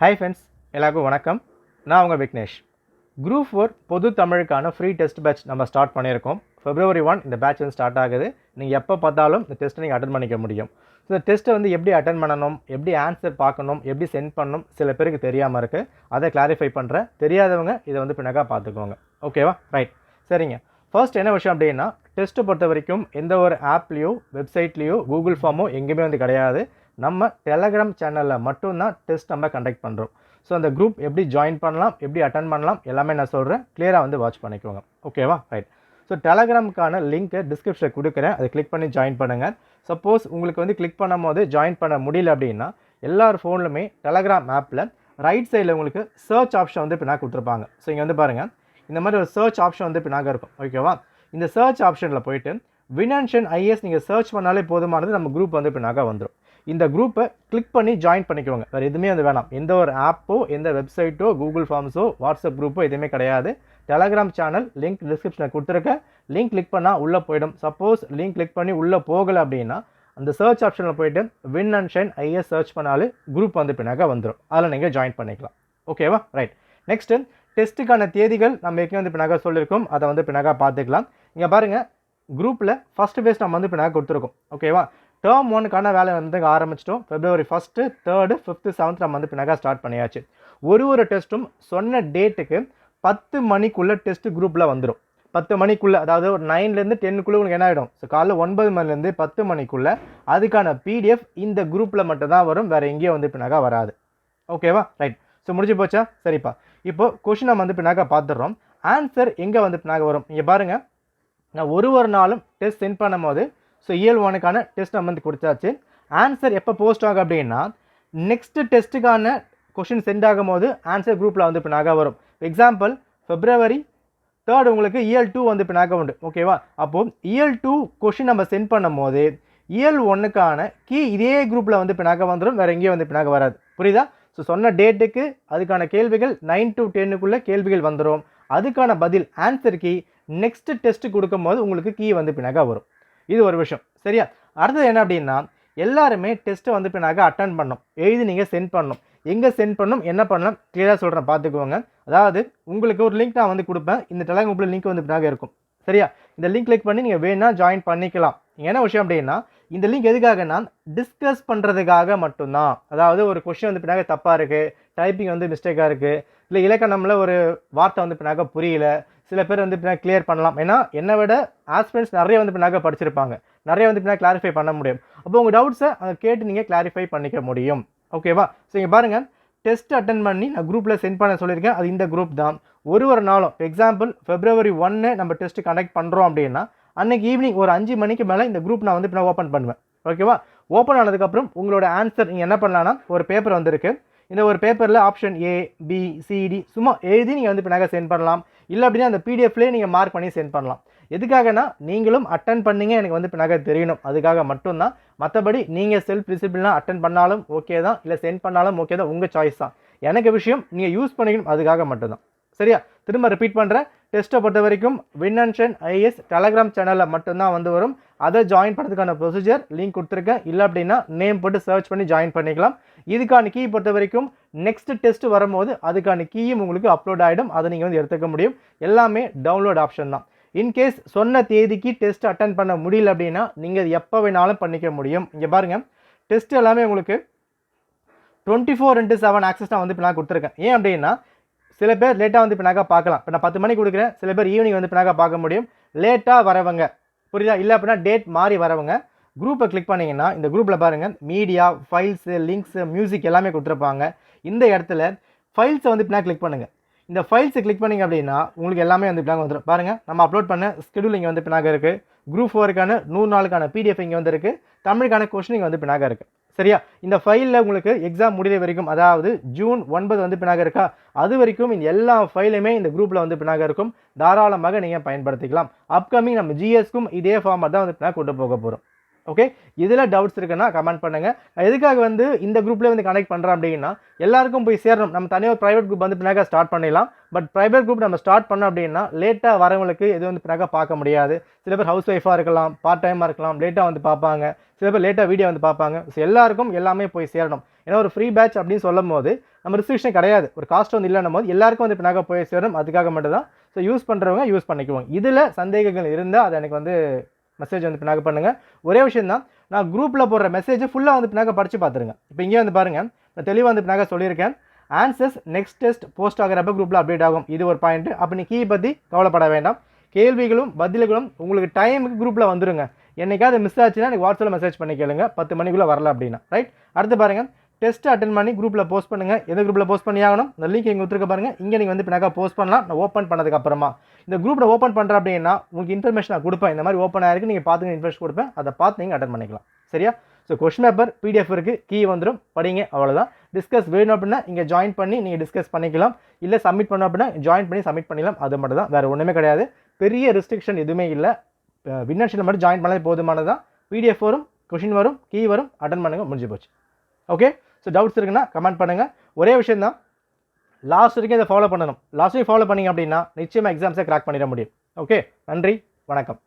Hi friends, எல்லாருக்கும் வணக்கம். நான் உங்கள் விக்னேஷ். குரூப் 4 பொது தமிழுக்கான ஃப்ரீ டெஸ்ட் பேட்ச் நம்ம ஸ்டார்ட் பண்ணியிருக்கோம். February 1 இந்த பேட்ச் வந்து ஸ்டார்ட் ஆகுது. நீங்கள் எப்போ பார்த்தாலும் இந்த டெஸ்ட்டை நீங்கள் அட்டன் பண்ணிக்க முடியும். ஸோ இந்த டெஸ்ட்டை வந்து எப்படி அட்டன் பண்ணணும், எப்படி ஆன்சர் பார்க்கணும், எப்படி சென்ட் பண்ணணும், சில பேருக்கு தெரியாமல் இருக்குது. அதை கிளாரிஃபை பண்ணுறேன். தெரியாதவங்க இதை வந்து பின்னாக்கா பார்த்துக்கோங்க. ஓகேவா? ரைட். சரிங்க. ஃபர்ஸ்ட் என்ன விஷயம் அப்படின்னா, டெஸ்ட்டை பொறுத்த வரைக்கும் எந்த ஒரு ஆப்லேயோ வெப்சைட்லேயோ கூகுள் ஃபார்மோ எங்கேயுமே வந்து கிடையாது. நம்ம டெலகிராம் சேனலில் மட்டும்தான் டெஸ்ட் நம்ம கண்டக்ட் பண்ணுறோம். ஸோ அந்த குரூப் எப்படி ஜாயின் பண்ணலாம், எப்படி அட்டன் பண்ணலாம் எல்லாமே நான் சொல்கிறேன். கிளியராக வந்து வாட்ச் பண்ணிக்கோங்க. ஓகேவா? ரைட். ஸோ டெலகிராமுக்கான லிங்க்கை டிஸ்கிரிப்ஷனில் கொடுக்குறேன். அதை கிளிக் பண்ணி ஜாயின் பண்ணுங்கள். சப்போஸ் உங்களுக்கு வந்து கிளிக் பண்ணும் போது ஜாயின் பண்ண முடியல அப்படின்னா, எல்லார் ஃபோன்லுமே டெலகிராம் ஆப்பில் ரைட் சைடில் உங்களுக்கு சர்ச் ஆப்ஷன் வந்து பின்னாக கொடுத்துருப்பாங்க. ஸோ இங்கே வந்து பாருங்கள், இந்த மாதிரி ஒரு சர்ச் ஆப்ஷன் வந்து பின்னாக இருக்கும். ஓகேவா? இந்த சர்ச் ஆப்ஷனில் போயிட்டு வினான்ஷன் ஐஎஸ் நீங்கள் சர்ச் பண்ணாலே போதுமானது, நம்ம குரூப் வந்து பின்னாக வந்துடும். இந்த குரூப்பை கிளிக் பண்ணி ஜாயின் பண்ணிக்கோங்க. வேறு எதுவுமே வந்து வேணாம். எந்த ஒரு ஆப்போ, எந்த வெப்சைட்டோ, கூகுள் ஃபார்ம்ஸோ, வாட்ஸ்அப் குரூப்போ எதுவுமே கிடையாது. டெலகிராம் சேனல் லிங்க் டிஸ்கிரிப்ஷனில் கொடுத்துருக்க. லிங்க் கிளிக் பண்ணால் உள்ளே போயிடும். சப்போஸ் லிங்க் கிளிக் பண்ணி உள்ளே போகலை அப்படின்னா, அந்த சர்ச் ஆப்ஷனில் போயிட்டு win and shine IS search பண்ணாலே குரூப் வந்து பின்னாக வந்துடும். அதில் நீங்கள் ஜாயின் பண்ணிக்கலாம். ஓகேவா? ரைட். நெக்ஸ்ட்டு டெஸ்ட்டுக்கான தேதிகள் நம்ம ஏற்கனவே வந்து பின்னாக சொல்லியிருக்கோம். அதை வந்து பின்னாக பார்த்துக்கலாம். இங்கே பாருங்கள், குரூப்பில் ஃபஸ்ட்டு ஃபேஸ் நம்ம வந்து பின்னாக கொடுத்துருக்கோம். ஓகேவா? டேர்ம் 1க்கான வேலை வந்து ஆரம்பிச்சிட்டோம். February 1, 3, 5, 7 நம்ம வந்து பின்னாக ஸ்டார்ட் பண்ணியாச்சு. ஒரு டெஸ்ட்டும் சொன்ன டேட்டுக்கு 10 மணிக்குள்ளே டெஸ்ட் குரூப்பில் வந்துடும். 10 மணிக்குள்ளே, அதாவது ஒரு 9லேருந்து 10க்குள்ளே உங்களுக்கு என்ன ஆகிடும்? ஸோ காலைல 9 மணிலேருந்து 10 மணிக்குள்ளே அதுக்கான பிடிஎஃப் இந்த குரூப்பில் மட்டும் தான் வரும். வேறு எங்கேயும் வந்து பின்னாக வராது. ஓகேவா? ரைட். ஸோ முடிஞ்சு போச்சா? சரிப்பா. இப்போது கொஷின் நம்ம வந்து பின்னாக பார்த்துடுறோம். ஆன்சர் எங்கே வந்து பின்னாக வரும்? இங்கே பாருங்கள், நான் ஒரு நாளும் டெஸ்ட் சென்ட் பண்ணும் போது, ஸோ இயல் 1க்கான டெஸ்ட் நம்ம வந்து கொடுத்தாச்சு. ஆன்சர் எப்போ போஸ்ட் ஆகும் அப்படின்னா, நெக்ஸ்ட்டு டெஸ்ட்டுக்கான கொஷின் சென்ட் ஆகும் போது ஆன்சர் குரூப்பில் வந்து பின்னாக வரும். எக்ஸாம்பிள், February 3 உங்களுக்கு இயல் 2 வந்து பின்னாக உண்டு. ஓகேவா? அப்போது இயல் 2 கொஷின் நம்ம சென்ட் பண்ணும் போது இயல் 1க்கான கீ இதே குரூப்பில் வந்து பின்னாக வந்துடும். வேறு எங்கேயும் வந்து பின்னாக வராது. புரியுதா? ஸோ சொன்ன டேட்டுக்கு அதுக்கான கேள்விகள் 9 to 10க்குள்ளே கேள்விகள் வந்துடும். அதுக்கான பதில் ஆன்சர் கீ நெக்ஸ்ட் டெஸ்ட்டு கொடுக்கும் போது உங்களுக்கு கீ வந்து பின்னாக வரும். இது ஒரு விஷயம். சரியா? அடுத்தது என்ன அப்படின்னா, எல்லாருமே டெஸ்ட்டை வந்து பின்னாக அட்டன் பண்ணணும். எழுதி நீங்கள் சென்ட் பண்ணணும். எங்கே சென்ட் பண்ணணும், என்ன பண்ணணும், கிளியராக சொல்கிறேன், பார்த்துக்குவோங்க. அதாவது உங்களுக்கு ஒரு லிங்க் நான் வந்து கொடுப்பேன். இந்த டெலகிராம் குரூப்பில் லிங்க் வந்து பின்னாக இருக்கும். சரியா? இந்த லிங்க் கிளிக் பண்ணி நீங்கள் வேணா ஜாயின் பண்ணிக்கலாம். என்ன விஷயம் அப்படின்னா, இந்த லிங்க் எதுக்காகனா டிஸ்கஸ் பண்ணுறதுக்காக மட்டும்தான். அதாவது ஒரு கொஸ்டின் வந்து பின்னாக தப்பாக இருக்குது, டைப்பிங் வந்து மிஸ்டேக்காக இருக்குது, இல்லை இலக்கணமில் ஒரு வார்த்தை வந்து பின்னாக புரியல, சில பேர் வந்து பின்னாக கிளியர் பண்ணலாம். ஏன்னா என்னை விட ஆஸ்பிரண்ட்ஸ் நிறைய வந்து பின்னாக படிச்சிருப்பாங்க, நிறைய வந்து பின்னாக கிளாரிஃபை பண்ண முடியும். அப்போ உங்கள் டவுட்ஸை அதை கேட்டு நீங்கள் கிளாரிஃபை பண்ணிக்க முடியும். ஓகேவா? ஸோ இங்கே பாருங்கள், டெஸ்ட் அட்டன் பண்ணி நான் குரூப்பில் சென்ட் பண்ண சொல்லியிருக்கேன். அது இந்த குரூப் தான். ஒரு நாளும் எக்ஸாம்பிள் February 1 நம்ம டெஸ்ட் கண்டக்ட் பண்ணுறோம் அப்படின்னா, அன்றைக்கி ஈவினிங் ஒரு 5 மணிக்கு மேலே இந்த குரூப் நான் வந்து பின்னாக ஓப்பன் பண்ணுவேன். ஓகேவா? ஓப்பன் ஆனதுக்கப்புறம் உங்களோட ஆன்சர் நீங்கள் என்ன பண்ணலான்னா, ஒரு பேப்பர் வந்திருக்கு. இந்த ஒரு பேப்பரில் option A, B, C, D சும்மா எழுதி நீங்கள் வந்து பின்னாக சென்ட் பண்ணலாம். இல்லை அப்படின்னா அந்த பிடிஎஃப்லேயே நீங்கள் மார்க் பண்ணி சென்ட் பண்ணலாம். எதுக்காகனா, நீங்களும் அட்டன் பண்ணிங்க எனக்கு வந்து பின்னாக தெரியணும். அதுக்காக மட்டும்தான். மற்றபடி நீங்கள் செல்ஃப் டிசிப்ளினாக அட்டன் பண்ணாலும் ஓகே தான், இல்லை சென்ட் பண்ணாலும் ஓகே தான், உங்கள் சாய்ஸ் தான். எனக்கு விஷயம் நீங்கள் யூஸ் பண்ணிக்கணும், அதுக்காக மட்டும்தான். சரியா? திரும்ப ரிப்பீட் பண்ணுறேன். டெஸ்ட்டை பொறுத்த வரைக்கும் win and shine IS Telegram சேனலில் மட்டும்தான் வந்து வரும். அதை ஜாயின் பண்ணுறதுக்கான ப்ரொசீஜர் லிங்க் கொடுத்துருக்கேன். இல்லை அப்படின்னா நேம் போட்டு சர்ச் பண்ணி ஜாயின் பண்ணிக்கலாம். இதுக்கான கீ பொறுத்த வரைக்கும் நெக்ஸ்ட் டெஸ்ட் வரும்போது அதுக்கான கீயும் உங்களுக்கு அப்லோட் ஆகிடும். அதை நீங்கள் வந்து எடுத்துக்க முடியும். எல்லாமே டவுன்லோட் ஆப்ஷன் தான். இன்கேஸ் சொன்ன தேதிக்கு டெஸ்ட் அட்டன் பண்ண முடியல அப்படின்னா நீங்கள் எப்போ வேணாலும் பண்ணிக்க முடியும். இங்கே பாருங்கள், டெஸ்ட் எல்லாமே உங்களுக்கு 24/7 ஆக்சஸ் நான் வந்து பின்னாக கொடுத்துருக்கேன். ஏன் அப்படின்னா, சில பேர் லேட்டாக வந்து பின்னாக பார்க்கலாம். இப்போ நான் 10 மணிக்கு கொடுக்குறேன், சில பேர் ஈவினிங் வந்து பின்னாக பார்க்க முடியும். லேட்டாக வரவங்க, புரியுதா? இல்லை அப்படின்னா டேட் மாறி வரவங்க குரூப்பை கிளிக் பண்ணிங்கன்னா, இந்த குரூப்பில் பாருங்கள், மீடியா, ஃபைல்ஸு, லிங்க்ஸு, மியூசிக் எல்லாமே கொடுத்துருப்பாங்க. இந்த இடத்துல ஃபைல்ஸை வந்து பின்னாக கிளிக் பண்ணுங்கள். இந்த ஃபைல்ஸை கிளிக் பண்ணிங்க அப்படின்னா உங்களுக்கு எல்லாமே வந்து பின்னாக வந்துடும். பாருங்கள், நம்ம அப்லோட் பண்ண ஸ்கெடியூல் இங்கே வந்து பின்னாக இருக்குது. குரூப் 4க்கான 100 நாளுக்கான பிடிஎஃப் இங்கே வந்து இருக்குது. தமிழுக்கான கொஸ்டின் இங்கே வந்து பின்னாக இருக்குது. சரியா? இந்த ஃபைலில் உங்களுக்கு எக்ஸாம் முடிகிற வரைக்கும், அதாவது ஜூன் 9 வந்து பின்னாக இருக்கா, அது வரைக்கும் இந்த எல்லா ஃபைலுமே இந்த குரூப்பில் வந்து பின்னாக இருக்கும். தாராளமாக நீங்கள் பயன்படுத்திக்கலாம். அப்கமிங் நம்ம ஜிஎஸ்க்கும் இதே ஃபார்மட் தான் வந்து பின்னாக கொண்டு போக போகிறோம். ஓகே, இதில் டவுட்ஸ் இருக்குன்னா கமெண்ட் பண்ணுங்கள். எதுக்காக வந்து இந்த குரூப்லேயே வந்து கனெக்ட் பண்ணுறேன் அப்படின்னா, எல்லாருக்கும் போய் சேரணும். நம்ம தனியாக ஒரு ப்ரைவேட் குரூப் வந்து பின்னாக ஸ்டார்ட் பண்ணிடலாம். பட் ப்ரைவேட் குரூப் நம்ம ஸ்டார்ட் பண்ணோம் அப்படின்னா லேட்டாக வரவங்களுக்கு இது வந்து பின்னாக பார்க்க முடியாது. சில பேர் ஹவுஸ் ஒய்ஃபாக இருக்கலாம், பார்ட் டைமாக இருக்கலாம், லேட்டாக வந்து பார்ப்பாங்க. சில பேர் லேட்டாக வீடியோ வந்து பார்ப்பாங்க. ஸோ எல்லாருக்கும் எல்லாமே போய் சேரணும். ஏன்னா ஒரு ஃப்ரீ பேட்ச் அப்படின்னு சொல்லும் போது நம்ம ரிஸ்ட்ரிக்ஷன் கிடையாது. ஒரு காஸ்ட் வந்து இல்லைன்னும் போது எல்லாருக்கும் வந்து பின்னாக போய் சேரணும். அதுக்காக மட்டும் தான். ஸோ யூஸ் பண்ணுறவங்க யூஸ் பண்ணிக்குவாங்க. இதில் சந்தேகங்கள் இருந்தால் அது எனக்கு வந்து மெசேஜ் வந்து பின்னாக பண்ணுங்கள். ஒரே விஷயம் தான், நான் குரூப்பில் போடுற மெசேஜ் ஃபுல்லாக வந்து பின்னாக படித்து பார்த்துருங்க. இப்போ இங்கே வந்து பாருங்கள், நான் தெளிவாக வந்து பின்னாக சொல்லியிருக்கேன். ஆன்சர்ஸ் நெக்ஸ்ட் டெஸ்ட் போஸ்ட் ஆகிறப்ப குரூப்பில் அப்டேட் ஆகும். இது ஒரு பாயிண்ட். அப்போ நீ கீ பற்றி கவலைப்பட வேண்டாம். கேள்விகளும் பதில்களும் உங்களுக்கு டைமுக்கு குரூப்பில் வந்துருங்க. என்னைக்காவது மிஸ் ஆச்சுன்னா எனக்கு வாட்ஸ்அப்பில் மெசேஜ் பண்ணி கேளுங்க. 10 மணிக்குள்ளே வரல அப்படின்னா. ரைட், அடுத்து பாருங்கள், டெஸ்ட் அட்டன் பண்ணி குரூப்பில் போஸ்ட் பண்ணுங்கள். எந்த குரூப்பில் போஸ்ட் பண்ணி ஆகணும், இந்த லிங்க் இங்கே கொடுத்துருக்க பாருங்கள். இங்கே நீங்கள் வந்து பின்னாக போஸ்ட் பண்ணலாம். நான் ஓப்பன் பண்ணதுக்கப்புறமா இந்த குரூப்பில் ஓப்பன் பண்ணுறேன் அப்படின்னா உங்களுக்கு இன்ஃபர்மேஷன் நான் கொடுப்பேன். இந்த மாதிரி ஓப்பன் ஆயிருக்கு, நீங்கள் பார்த்துங்க, இன்ஃபர்மேஷன் கொடுப்பேன். அதை பார்த்து நீங்கள் அட்டன் பண்ணிக்கலாம். சரியா? ஸோ கொஸ்டின் பேப்பர் பிடிஎஃப் இருக்குது, கீ வந்துடும், படிங்க, அவ்வளோதான். டிஸ்கஸ் வேணும் அப்படின்னா இங்கே ஜாயின் பண்ணி நீங்கள் டிஸ்கஸ் பண்ணிக்கலாம். இல்லை சப்மிட் பண்ணோம் அப்படின்னா ஜாயின் பண்ணி சப்மிட் பண்ணிக்கலாம். அது மட்டும் தான், வேறு ஒன்றுமே கிடையாது. பெரிய ரெஸ்ட்ரிக்ஷன் எதுவுமே இல்லை. வின்னர்ஷில் மட்டும் ஜாயின் பண்ணாலே போதுமானது தான். பிடிஎஃப் வரும், கொஷின் வரும், கீ வரும், அட்டன் பண்ணுங்கள், முடிஞ்சு போச்சு. ஓகே, ஸோ டவுட்ஸ் இருக்குன்னா கமெண்ட் பண்ணுங்கள். ஒரே விஷயம் தான், லாஸ்ட் வரைக்கும் இதை ஃபாலோ பண்ணணும். லாஸ்ட் வரைக்கும் ஃபாலோ பண்ணிங்க அப்படின்னா நிச்சயமாக எக்ஸாம்ஸை கிராக் பண்ணிட முடியும். ஓகே, நன்றி, வணக்கம்.